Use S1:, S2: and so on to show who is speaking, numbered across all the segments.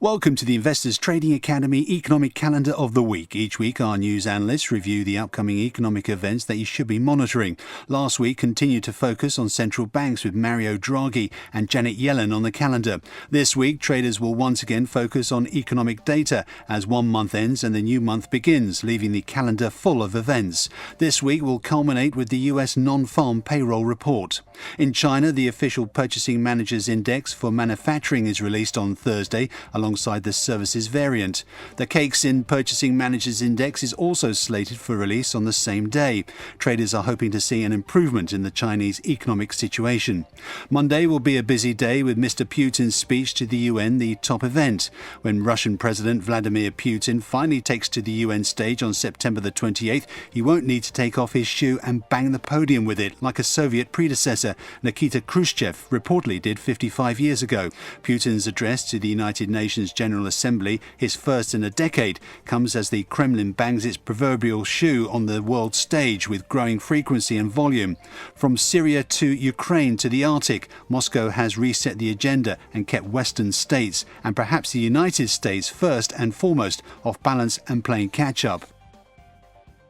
S1: Welcome to the Investors Trading Academy Economic Calendar of the Week. Each week, our news analysts review the upcoming economic events that you should be monitoring. Last week continued to focus on central banks with Mario Draghi and Janet Yellen on the calendar. This week, traders will once again focus on economic data as one month ends and the new month begins, leaving the calendar full of events. This week will culminate with the US nonfarm payroll report. In China, the official Purchasing Managers Index for manufacturing is released on Thursday, alongside the services variant. The Caixin Purchasing Managers Index is also slated for release on the same day. Traders are hoping to see an improvement in the Chinese economic situation. Monday will be a busy day with Mr. Putin's speech to the UN, the top event. When Russian President Vladimir Putin finally takes to the UN stage on September the 28th, he won't need to take off his shoe and bang the podium with it like a Soviet predecessor, Nikita Khrushchev, reportedly did 55 years ago. Putin's address to the United Nations General Assembly, his first in a decade, comes as the Kremlin bangs its proverbial shoe on the world stage with growing frequency and volume. From Syria to Ukraine to the Arctic, Moscow has reset the agenda and kept Western states, and perhaps the United States first and foremost, off balance and playing catch-up.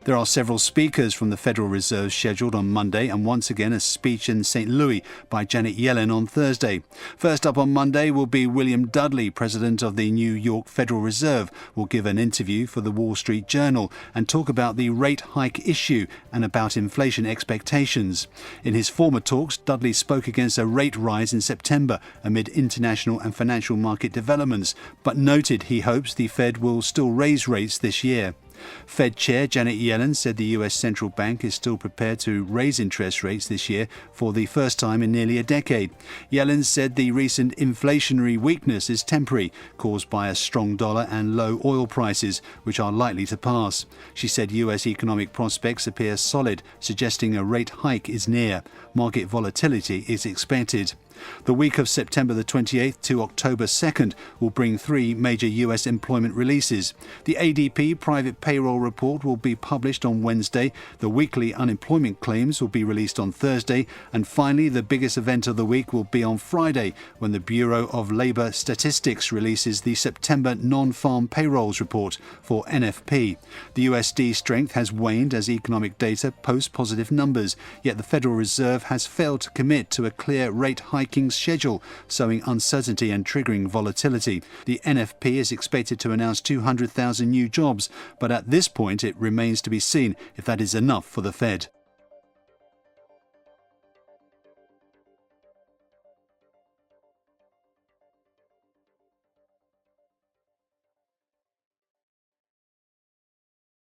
S1: There are several speakers from the Federal Reserve scheduled on Monday, and once again a speech in St. Louis by Janet Yellen on Thursday. First up on Monday will be William Dudley, president of the New York Federal Reserve, will give an interview for the Wall Street Journal and talk about the rate hike issue and about inflation expectations. In his former talks, Dudley spoke against a rate rise in September amid international and financial market developments, but noted he hopes the Fed will still raise rates this year. Fed Chair Janet Yellen said the US Central Bank is still prepared to raise interest rates this year for the first time in nearly a decade. Yellen said the recent inflationary weakness is temporary, caused by a strong dollar and low oil prices, which are likely to pass. She said US economic prospects appear solid, suggesting a rate hike is near. Market volatility is expected. The week of September the 28th to October 2nd will bring three major US employment releases. The ADP private payroll report will be published on Wednesday, the weekly unemployment claims will be released on Thursday, and finally the biggest event of the week will be on Friday when the Bureau of Labor Statistics releases the September non-farm payrolls report for NFP. The USD strength has waned as economic data posts positive numbers, yet the Federal Reserve has failed to commit to a clear rate hike schedule, sowing uncertainty and triggering volatility. The NFP is expected to announce 200,000 new jobs, but at this point it remains to be seen if that is enough for the Fed.